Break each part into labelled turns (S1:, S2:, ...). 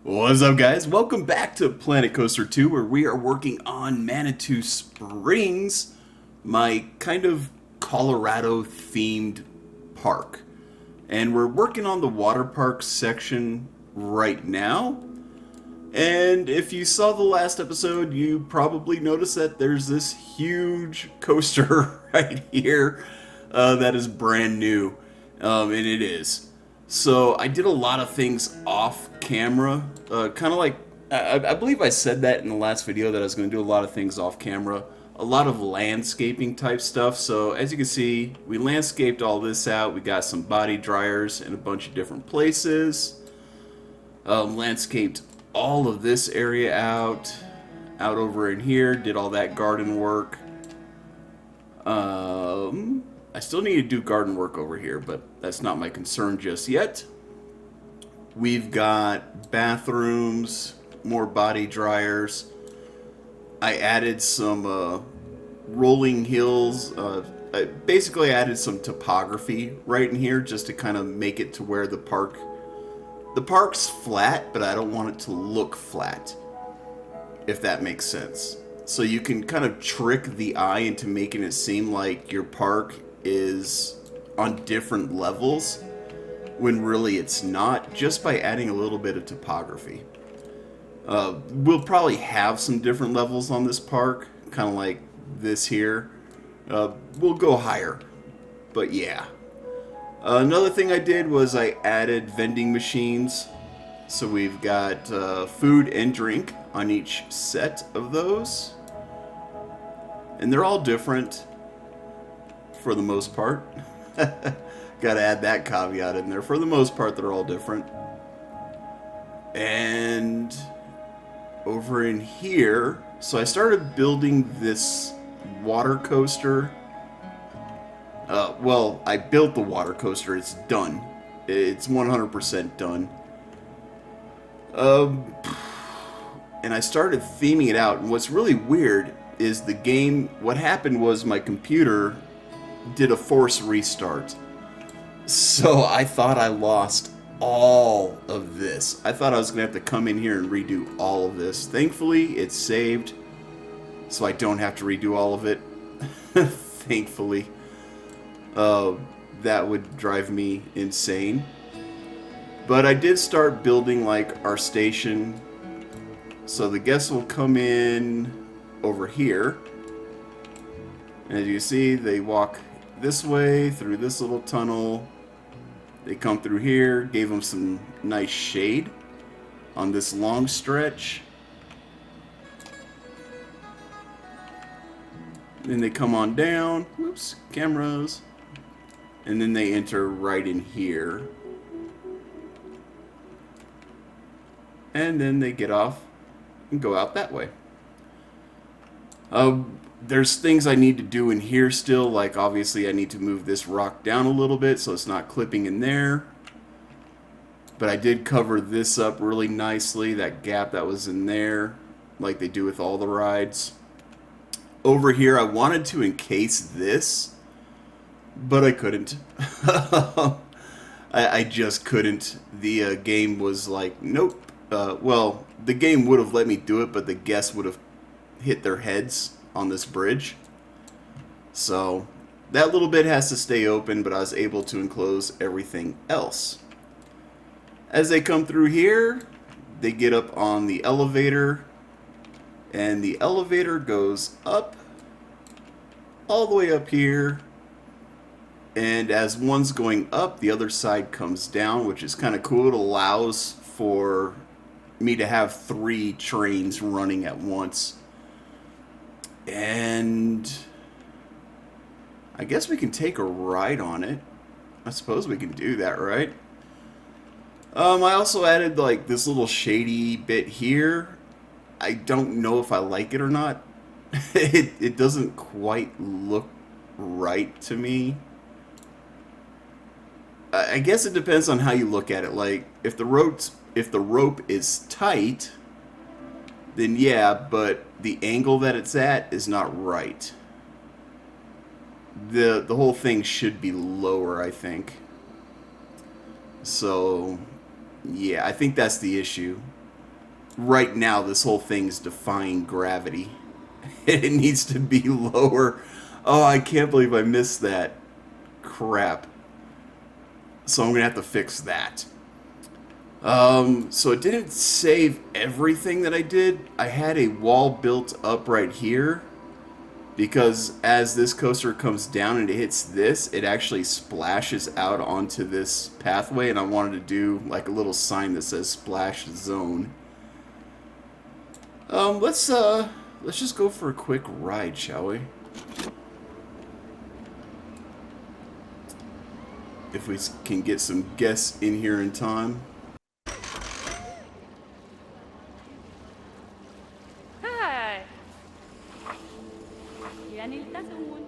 S1: What's up, guys? Welcome back to Planet Coaster 2, where we are working on Manitou Springs, my kind of Colorado themed park. And we're working on the water park section right now. And if you saw the last episode, you probably noticed that there's this huge coaster right here that is brand new. And it is. So I did a lot of things off camera, kind of like I believe I said that in the last video that I was going to do a lot of things off camera, a lot of landscaping type stuff. So as you can see, we landscaped all this out. We got some body dryers in a bunch of different places. Landscaped all of this area out over in here. Did all that garden work. I still need to do garden work over here, but that's not my concern just yet. We've got bathrooms, more body dryers. I added some rolling hills. I basically added some topography right in here just to kind of make it to where the park's flat, but I don't want it to look flat, if that makes sense. So you can kind of trick the eye into making it seem like your park is on different levels when really it's not, just by adding a little bit of topography. We'll probably have some different levels on this park, kind of like this here. We'll go higher, but yeah. Another thing I did was I added vending machines. So we've got food and drink on each set of those. And they're all different for the most part. Gotta add that caveat in there. For the most part, they're all different. And over in here, so I started building this water coaster. Well, I built the water coaster. It's done. It's 100% done. And I started theming it out. And what's really weird is the game. What happened was my computer did a force restart. So I thought I lost all of this. I thought I was going to have to come in here and redo all of this. Thankfully, it's saved, so I don't have to redo all of it. Thankfully. That would drive me insane. But I did start building like our station. So the guests will come in over here. And as you see, they walk this way through this little tunnel. They come through here, gave them some nice shade on this long stretch. Then they come on down. Whoops, cameras. And then they enter right in here. And then they get off and go out that way. There's things I need to do in here still, like obviously I need to move this rock down a little bit so it's not clipping in there. But I did cover this up really nicely, that gap that was in there, like they do with all the rides. Over here I wanted to encase this, but I couldn't. I just couldn't. The game was like, nope. Well, the game would have let me do it, but the guests would have hit their heads on this bridge. So that little bit has to stay open, but I was able to enclose everything else. As they come through here, they get up on the elevator, and the elevator goes up all the way up here. And as one's going up, the other side comes down, which is kind of cool. It allows for me to have 3 trains running at once. And I guess we can take a ride on it. I suppose we can do that, right? I also added like this little shady bit here. I don't know if I like it or not. It doesn't quite look right to me. I guess it depends on how you look at it. Like if the rope is tight, then yeah, but the angle that it's at is not right. The whole thing should be lower, I think. So, yeah, I think that's the issue. right now this whole thing's defying gravity. It needs to be lower. Oh, I can't believe I missed that. Crap. So I'm going to have to fix that. So it didn't save everything that I did. I had a wall built up right here because as this coaster comes down and it hits this, it actually splashes out onto this pathway, and I wanted to do like a little sign that says splash zone. Let's just go for a quick ride, shall we? If we can get some guests in here in time.
S2: Hi. يعني التزمون.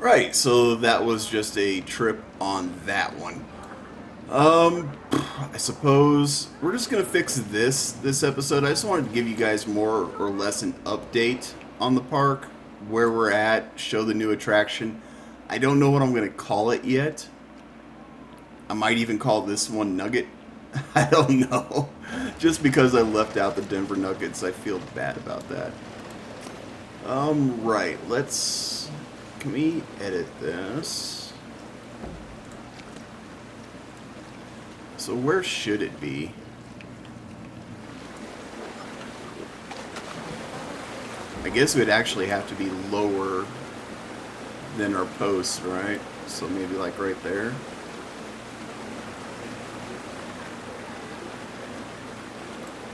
S1: Right, so that was just a trip on that one. I suppose we're just gonna fix this episode. I just wanted to give you guys more or less an update on the park, where we're at, show the new attraction. I don't know what I'm gonna call it yet. I might even call this one Nugget. I don't know. Just because I left out the Denver Nuggets, I feel bad about that. Right, let's... Can we edit this? So where should it be? I guess it would actually have to be lower than our post, right? So maybe like right there.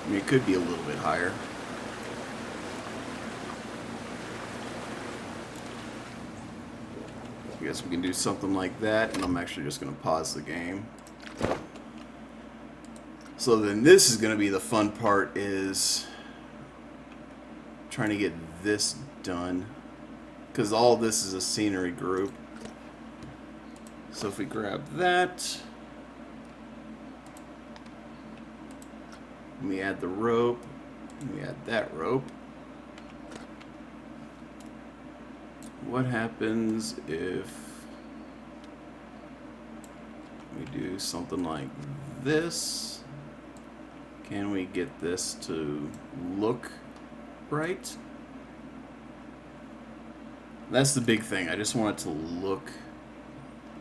S1: I mean, it could be a little bit higher. I guess we can do something like that, and I'm actually just going to pause the game. So then this is going to be the fun part, is trying to get this done, because all this is a scenery group. So if we grab that, and we add the rope, and we add that rope, what happens if we do something like this? Can we get this to look right? That's the big thing. I just want it to look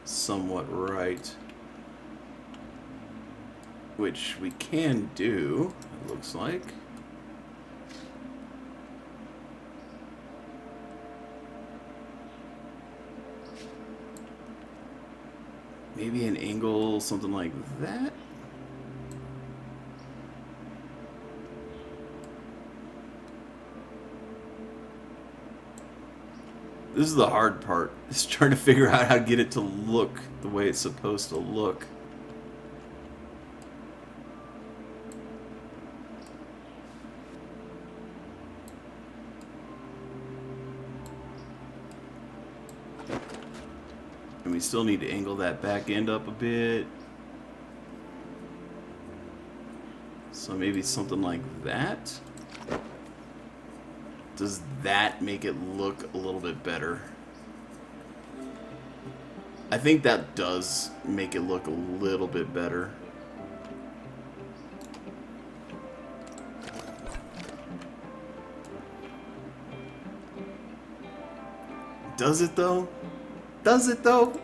S1: somewhat right. which we can do, it looks like. Maybe an angle, something like that. This is the hard part, is trying to figure out how to get it to look the way it's supposed to look. And we still need to angle that back end up a bit. So maybe something like that. Does that make it look a little bit better? I think that does make it look a little bit better. Does it though? Does it though?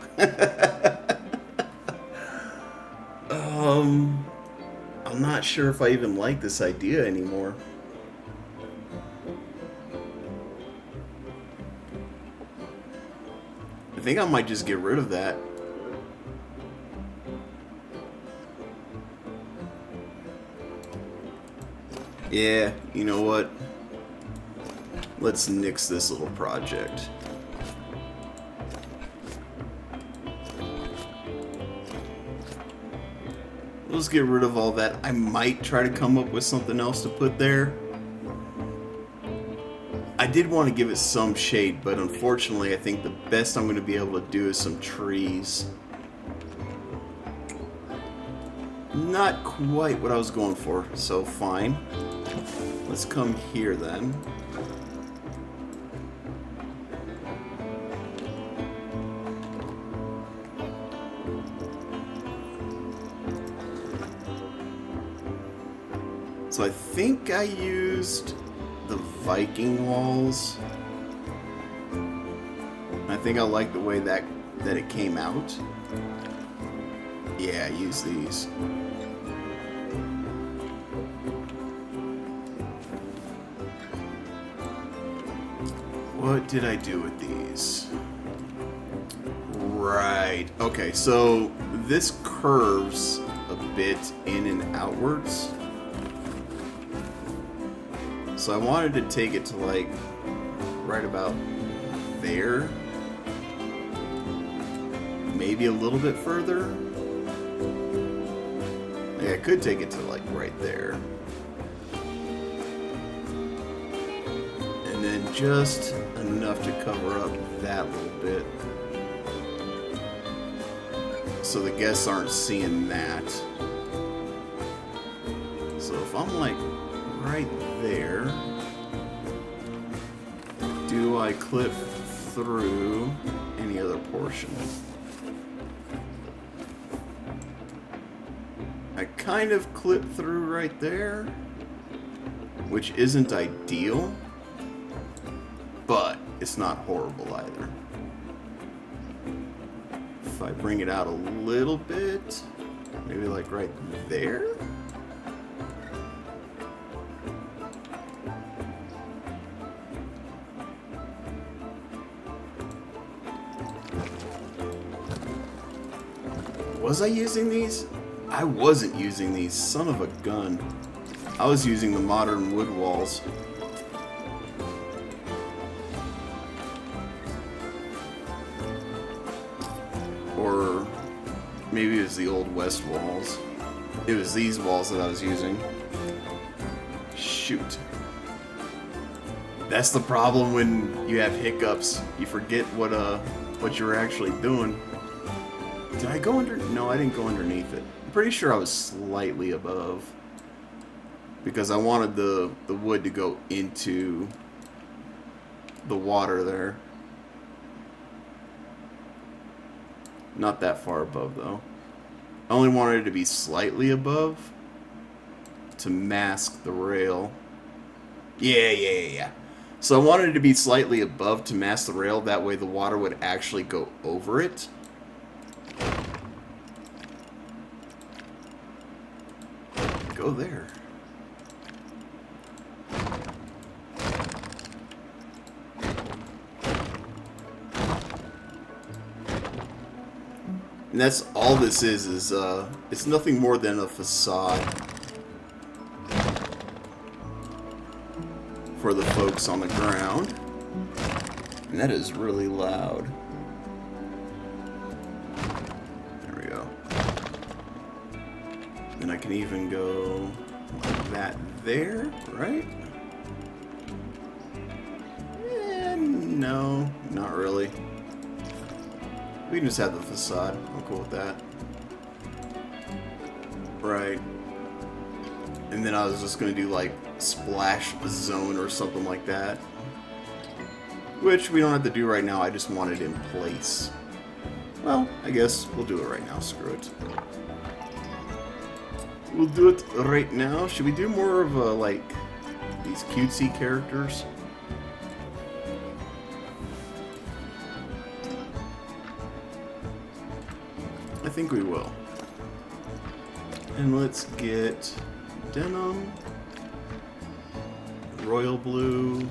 S1: I'm not sure if I even like this idea anymore. I think I might just get rid of that. Yeah, you know what? Let's nix this little project. Let's get rid of all that. I might try to come up with something else to put there. I did want to give it some shade, but unfortunately I think the best I'm going to be able to do is some trees. Not quite what I was going for, so fine. Let's come here then. So I think I used the Viking walls. I think I like the way that it came out. Yeah, use these. What did I do with these? Right. Okay, so this curves a bit in and outwards. So I wanted to take it to like right about there. Maybe a little bit further. Like I could take it to like right there. And then just enough to cover up that little bit. So the guests aren't seeing that. So if I'm like right there, do I clip through any other portion? I kind of clip through right there, which isn't ideal, but it's not horrible either. If I bring it out a little bit, maybe like right there. Was I using these? I wasn't using these. Son of a gun. I was using the modern wood walls. Or maybe it was the Old West walls. It was these walls that I was using. Shoot. That's the problem when you have hiccups. You forget what you're actually doing. Did I go under? No, I didn't go underneath it. I'm pretty sure I was slightly above. Because I wanted the wood to go into the water there. Not that far above, though. I only wanted it to be slightly above to mask the rail. Yeah. So I wanted it to be slightly above to mask the rail. That way the water would actually go over it. go there. And that's all this is it's nothing more than a facade for the folks on the ground. And that is really loud. There we go. Then I can even go like that there, right? No, not really. We can just have the facade. I'm cool with that. Right. And then I was just going to do like splash zone or something like that. Which we don't have to do right now. I just want it in place. Well, I guess we'll do it right now. Screw it. We'll do it right now. Should we do more of like these cutesy characters? I think we will. And let's get denim, royal blue,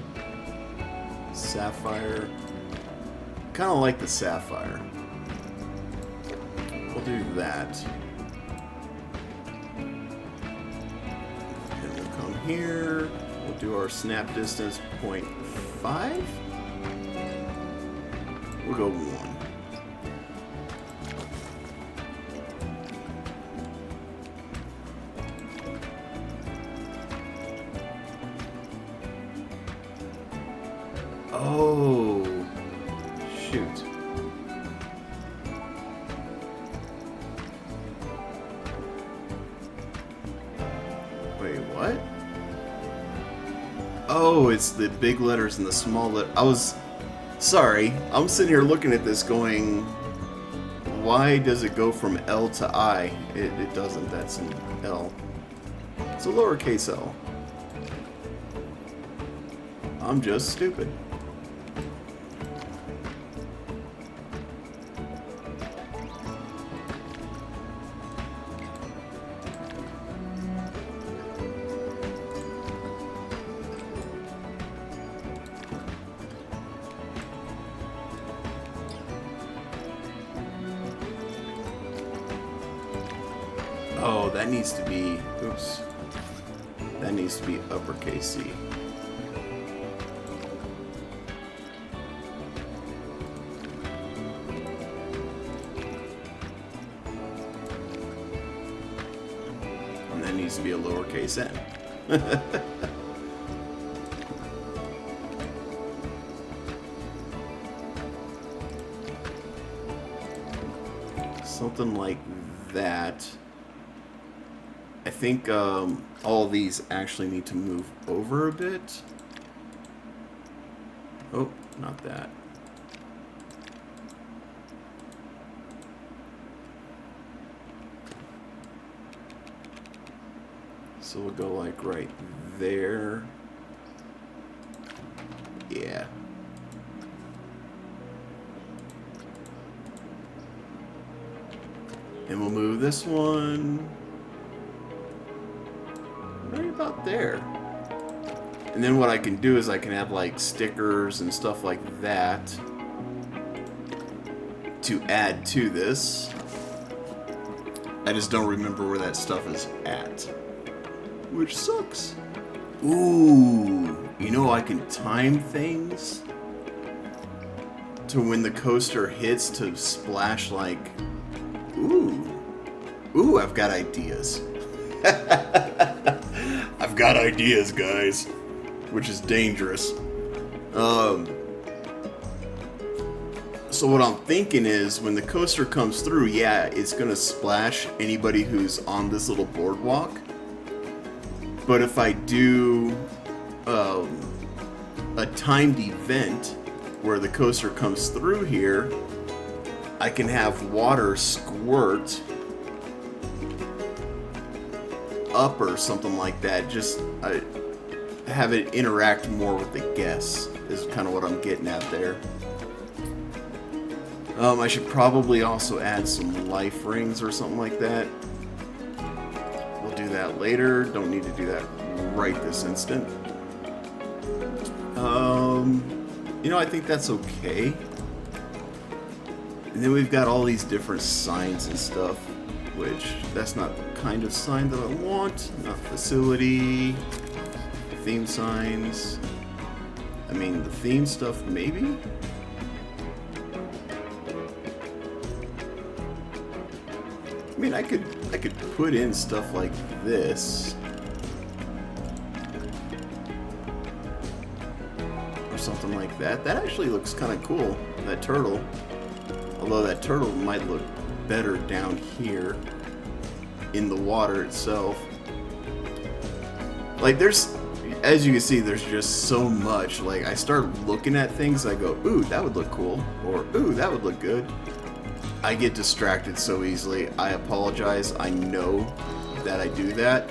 S1: sapphire. Kind of like the sapphire. We'll do that. And we'll come here. We'll do our snap distance 0.5. We'll go 1. Oh, shoot. Wait, what? Oh, it's the big letters and the small letters. I was... Sorry, I'm sitting here looking at this going, why does it go from L to I? It doesn't, that's an L. It's a lowercase l. I'm just stupid. Oh, that needs to be, oops, that needs to be uppercase C. And that needs to be a lowercase n. Something like that. I think all of these actually need to move over a bit. Oh, not that. So we'll go like right there. Yeah. And we'll move this one right about there. And then what I can do is I can have like stickers and stuff like that to add to this. I just don't remember where that stuff is at, which sucks. Ooh, you know, I can time things to when the coaster hits to splash like, ooh, I've got ideas. I've got ideas, guys, which is dangerous. So what I'm thinking is when the coaster comes through, yeah, it's gonna splash anybody who's on this little boardwalk. But if I do a timed event where the coaster comes through here, I can have water squirt up or something like that. Just have it interact more with the guests is kind of what I'm getting at there. I should probably also add some life rings or something like that. We'll do that later. Don't need to do that right this instant. I think that's okay. And then we've got all these different signs and stuff, which that's not the kind of sign that I want. Not facility, theme signs. I mean, the theme stuff, maybe? I mean, I could put in stuff like this. Or something like that. That actually looks kind of cool, that turtle. Although that turtle might look better down here in the water itself. Like, there's, as you can see, there's just so much. Like, I start looking at things, I go, ooh, that would look cool. Or, ooh, that would look good. I get distracted so easily. I apologize. I know that I do that.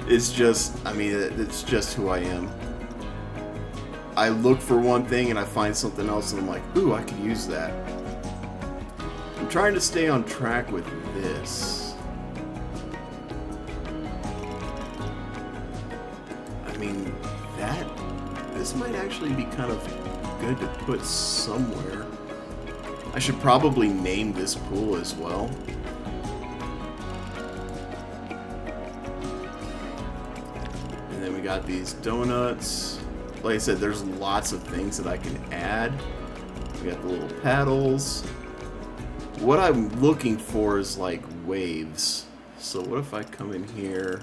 S1: It's just, I mean, it's just who I am. I look for one thing and I find something else and I'm like, ooh, I could use that. I'm trying to stay on track with this. I mean, this might actually be kind of good to put somewhere. I should probably name this pool as well. And then we got these donuts. Like I said, there's lots of things that I can add. We got the little paddles. What I'm looking for is like waves. So what if I come in here?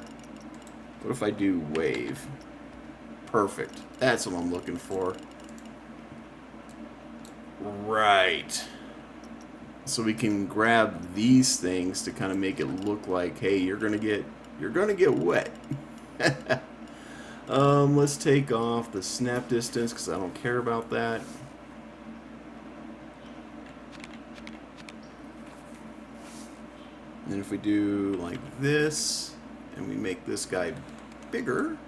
S1: What if I do wave? Perfect. That's what I'm looking for. Right. So we can grab these things to kind of make it look like, hey, you're gonna get wet. Let's take off the snap distance because I don't care about that. And then if we do like this, and we make this guy bigger,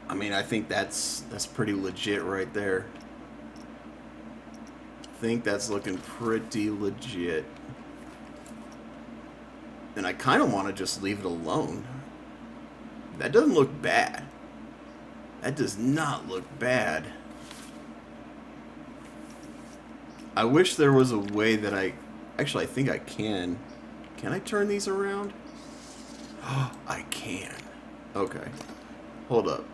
S1: I mean, I think that's pretty legit right there. I think that's looking pretty legit. And I kind of want to just leave it alone. That doesn't look bad. That does not look bad. I wish there was a way that actually, I think I can. Can I turn these around? Oh, I can. Okay. Hold up.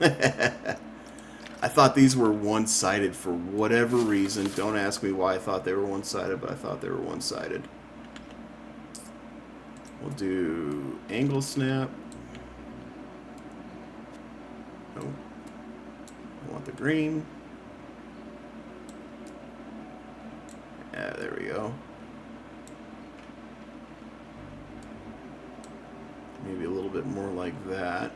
S1: I thought these were one-sided for whatever reason. Don't ask me why I thought they were one-sided, but I thought they were one-sided. We'll do angle snap. Nope. I want the green. Yeah, there we go. Maybe a little bit more like that.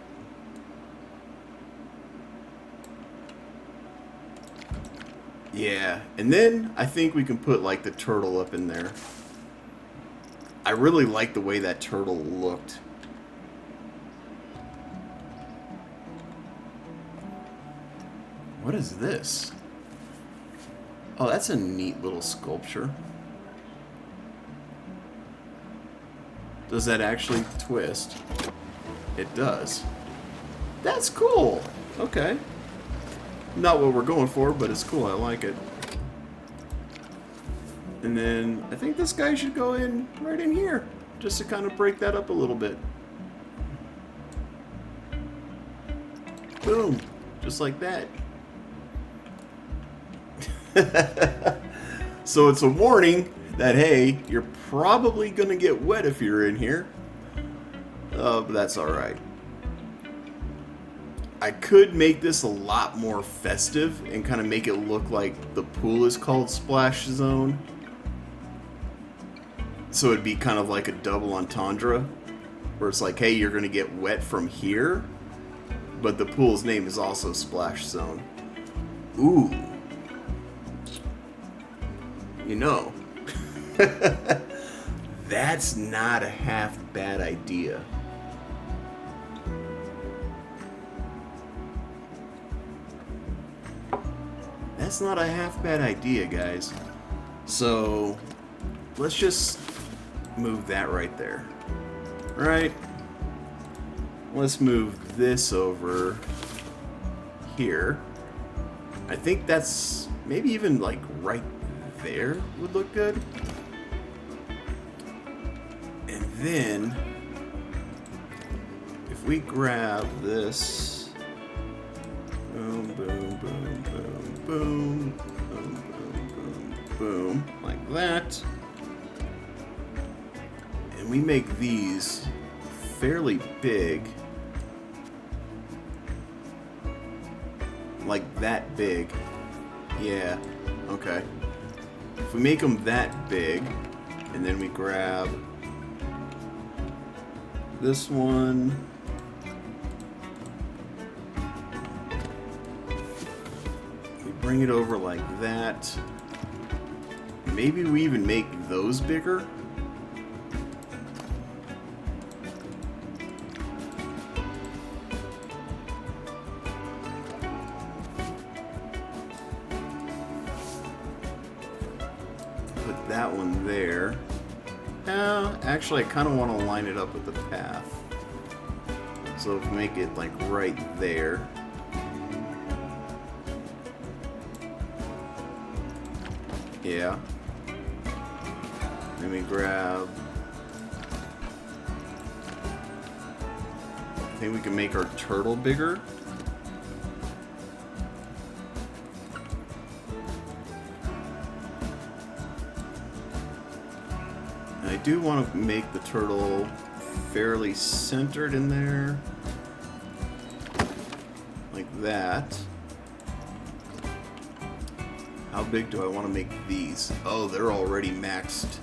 S1: Yeah, and then I think we can put like the turtle up in there. I really like the way that turtle looked. What is this? Oh, that's a neat little sculpture. Does that actually twist? It does. That's cool. Okay. Not what we're going for, but it's cool. I like it. And then I think this guy should go in right in here, just to kind of break that up a little bit. Boom. Just like that. So it's a warning that, hey, you're probably going to get wet if you're in here. But that's alright. I could make this a lot more festive and kind of make it look like the pool is called Splash Zone. So it'd be kind of like a double entendre, where it's like, hey, you're going to get wet from here, but the pool's name is also Splash Zone. Ooh. You know, that's not a half bad idea. That's not a half bad idea, guys. So, let's just move that right there. Right? Let's move this over here. I think that's maybe even like right there would look good. And then if we grab this, boom, boom, boom, boom, boom, boom, boom, boom, boom, like that. And we make these fairly big. Like that big. Yeah, okay. If we make them that big, and then we grab this one, we bring it over like that. Maybe we even make those bigger. Put that one there. Actually, I kind of want to line it up with the path. So if we make it like right there. Yeah. Then we grab... I think we can make our turtle bigger. I do want to make the turtle fairly centered in there. Like that. How big do I want to make these? Oh, they're already maxed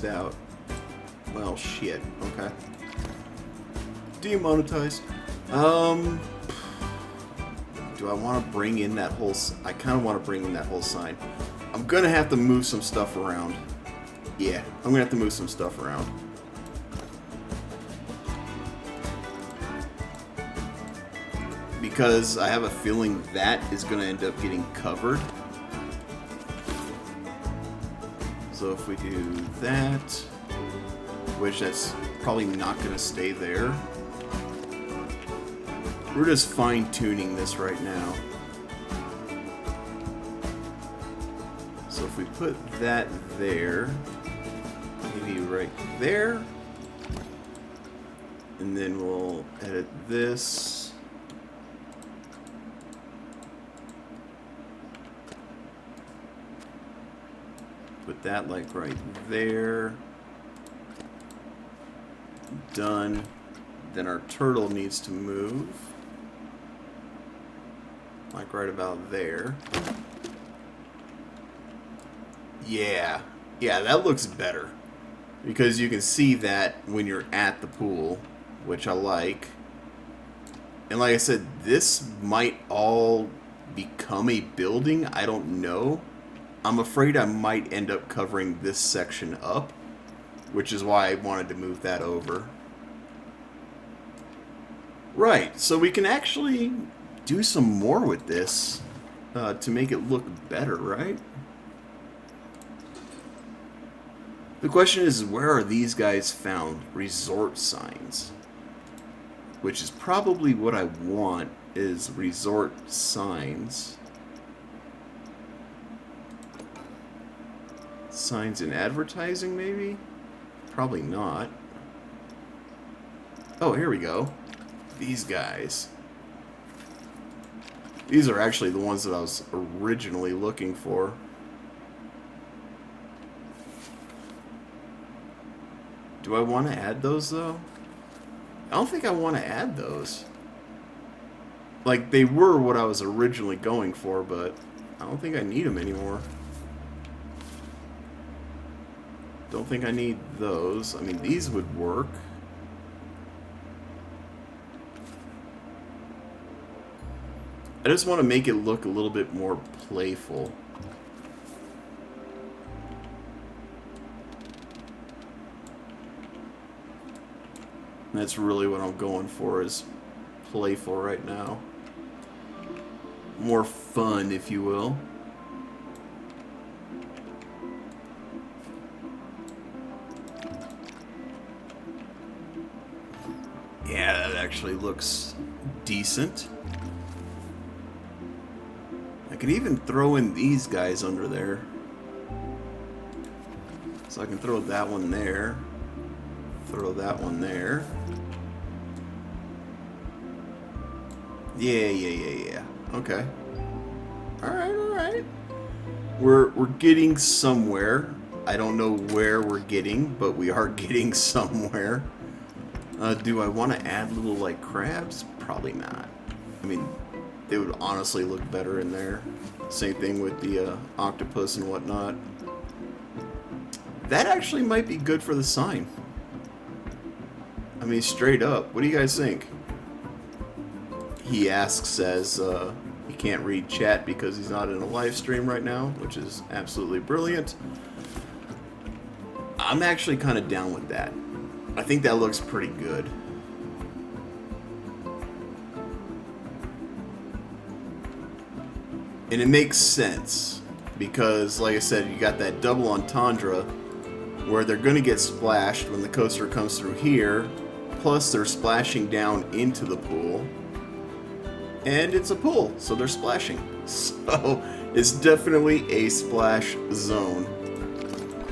S1: out. Well, shit. Okay. Demonetized. Do I want to bring in that whole... I kind of want to bring in that whole sign. I'm going to have to move some stuff around. Yeah, I'm going to have to move some stuff around. Because I have a feeling that is going to end up getting covered. So if we do that, which that's probably not going to stay there. We're just fine-tuning this right now. So if we put that there, maybe right there, and then we'll edit this. Put that like right there. Done. Then our turtle needs to move. Like right about there. Yeah. Yeah, that looks better. Because you can see that when you're at the pool, which I like. And like I said, this might all become a building. I don't know. I'm afraid I might end up covering this section up, which is why I wanted to move that over. Right, so we can actually do some more with this to make it look better, right? The question is, where are these guys found? Resort signs. Which is probably what I want, is resort signs. Signs in advertising, maybe? Probably not. Oh, here we go. These guys. These are actually the ones that I was originally looking for. Do I want to add those, though? I don't think I want to add those. Like, they were what I was originally going for, but I don't think I need them anymore. Don't think I need those. I mean, these would work. I just want to make it look a little bit more playful. That's really what I'm going for, is playful right now. More fun, if you will. actually looks decent. I can even throw in these guys under there. So I can throw that one there. Throw that one there. Yeah. Okay. Alright. We're getting somewhere. I don't know where we're getting, but we are getting somewhere. Do I want to add little, like, crabs? Probably not. I mean, they would honestly look better in there. Same thing with the octopus and whatnot. That actually might be good for the sign. I mean, straight up. What do you guys think? He asks as he can't read chat because he's not in a live stream right now, which is absolutely brilliant. I'm actually kind of down with that. I think that looks pretty good. And it makes sense because, like I said, you got that double entendre where they're going to get splashed when the coaster comes through here, plus they're splashing down into the pool. And it's a pool, so they're splashing. So it's definitely a splash zone.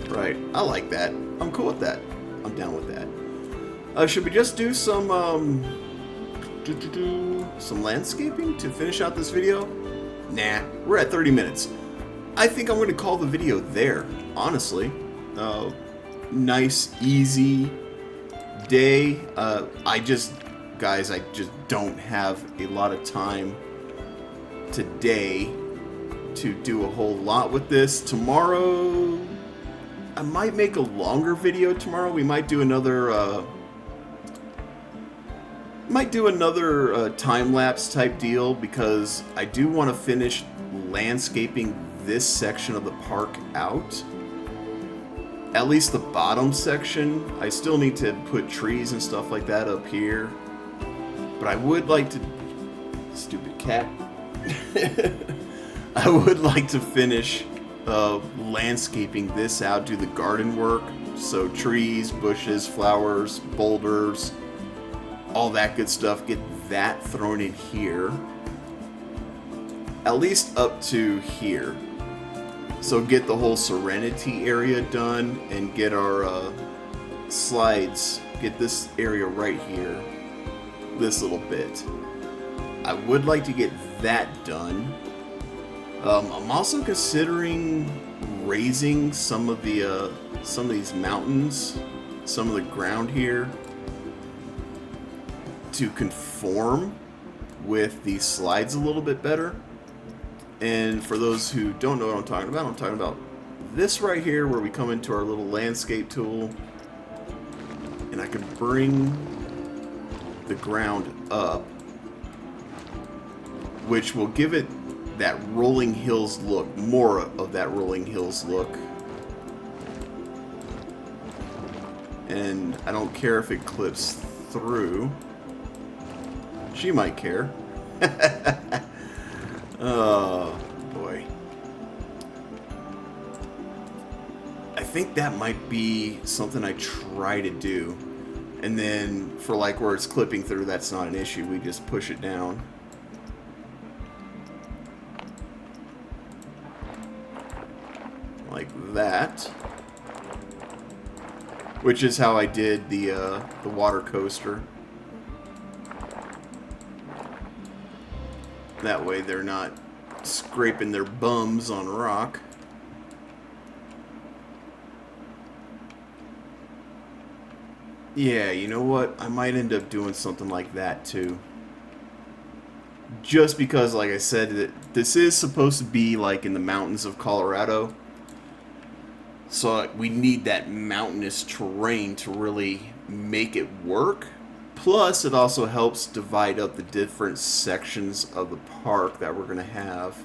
S1: Right, I like that. I'm cool with that. I'm down with that. Should we just do some landscaping to finish out this video? Nah, we're at 30 minutes. I think I'm going to call the video there, honestly. Nice, easy day. Guys, I just don't have a lot of time today to do a whole lot with this. Tomorrow, I might make a longer video tomorrow. We might do another time-lapse type deal because I do want to finish landscaping this section of the park out. At least the bottom section. I still need to put trees and stuff like that up here. But I would like to... Stupid cat. I would like to finish landscaping this out, do the garden work. So trees, bushes, flowers, boulders, all that good stuff. Get that thrown in here. At least up to here. So get the whole Serenity area done and get our slides. Get this area right here. This little bit. I would like to get that done. I'm also considering raising some of these mountains, some of the ground here, to conform with these slides a little bit better. And for those who don't know what I'm talking about this right here where we come into our little landscape tool, and I can bring the ground up, which will give it that rolling hills look, more of that rolling hills look. And I don't care if it clips through. She might care. Oh boy. I think that might be something I try to do. And then for like where it's clipping through, that's not an issue. We just push it down. Like that. Which is how I did the water coaster. That way they're not scraping their bums on rock. Yeah, you know what? I might end up doing something like that too. Just because, like I said, that this is supposed to be like in the mountains of Colorado. So we need that mountainous terrain to really make it work. Plus, it also helps divide up the different sections of the park that we're going to have.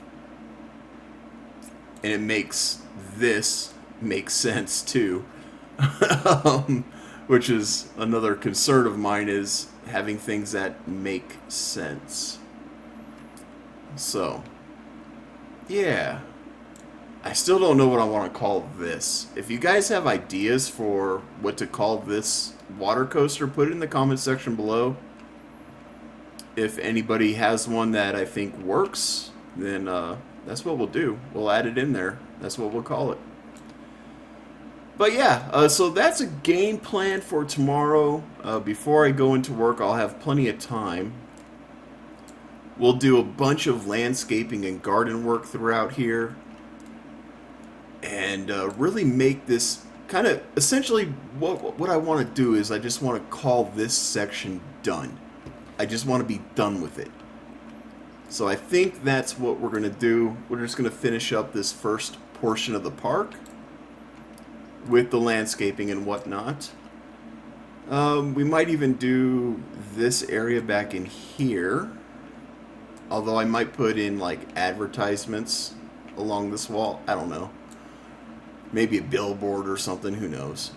S1: And it makes this make sense too. Which is another concern of mine, is having things that make sense. So, yeah. I still don't know what I want to call this. If you guys have ideas for what to call this water coaster, put it in the comment section below. if anybody has one that I think works, then that's what we'll do. We'll add it in there. That's what we'll call it. But yeah, so that's a game plan for tomorrow. Before I go into work, I'll have plenty of time. We'll do a bunch of landscaping and garden work throughout here. And really make this kind of, essentially, what I want to do is I just want to call this section done. I just want to be done with it. So I think that's what we're going to do. We're just going to finish up this first portion of the park with the landscaping and whatnot. We might even do this area back in here. Although I might put in like advertisements along this wall. I don't know. Maybe a billboard or something. Who knows?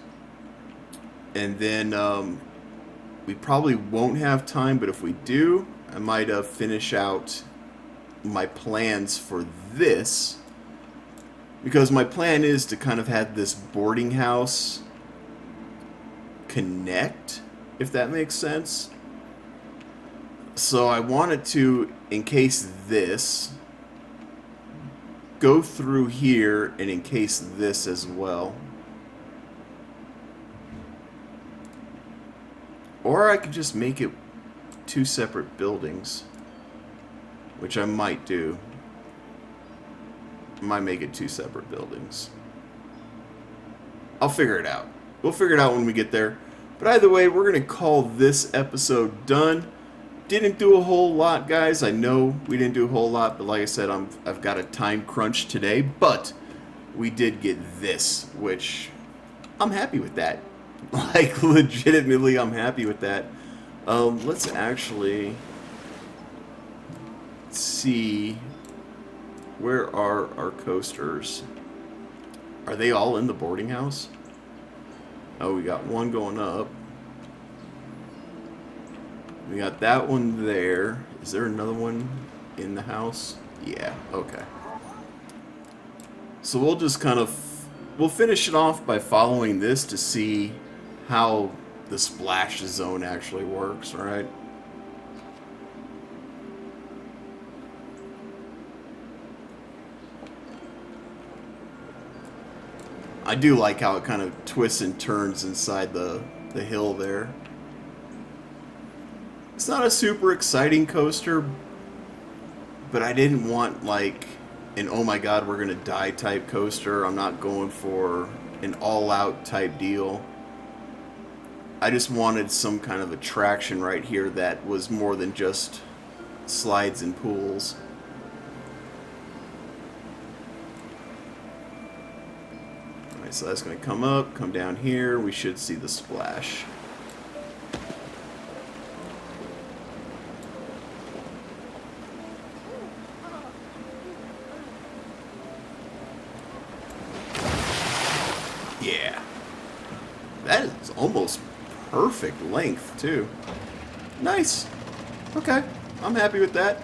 S1: And then we probably won't have time, but if we do, I might finish out my plans for this. Because my plan is to kind of have this boarding house connect, if that makes sense. So I wanted to encase this, go through here and encase this as well. Or I could just make it two separate buildings, which I might do. I might make it two separate buildings. I'll figure it out. We'll figure it out when we get there. But either way, we're going to call this episode done. Didn't do a whole lot, guys. I know we didn't do a whole lot, but like I said, I've got a time crunch today. But we did get this, which I'm happy with that. Like, legitimately, I'm happy with that. Let's actually see, where are our coasters? Are they all in the boarding house? Oh, we got one going up. We got that one there. Is there another one in the house? Yeah, okay. So we'll just kind of, we'll finish it off by following this to see how the splash zone actually works, right? I do like how it kind of twists and turns inside the hill there. It's not a super exciting coaster, but I didn't want like an oh my god we're gonna die type coaster. I'm not going for an all-out type deal. I just wanted some kind of attraction right here that was more than just slides and pools. Alright, so that's going to come up, come down here. We should see the splash. Yeah. That is almost perfect length, too. Nice. Okay. I'm happy with that.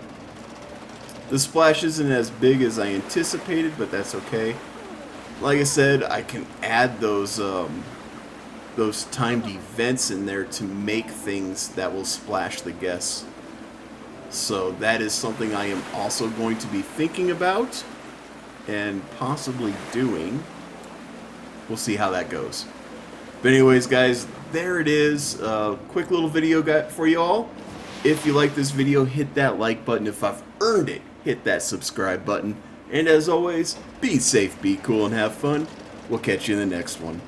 S1: The splash isn't as big as I anticipated, but that's okay. Like I said, I can add those timed events in there to make things that will splash the guests. So that is something I am also going to be thinking about and possibly doing. We'll see how that goes. But anyways, guys, there it is. Quick little video for you all. If you like this video, hit that like button. If I've earned it, hit that subscribe button. And as always, be safe, be cool, and have fun. We'll catch you in the next one.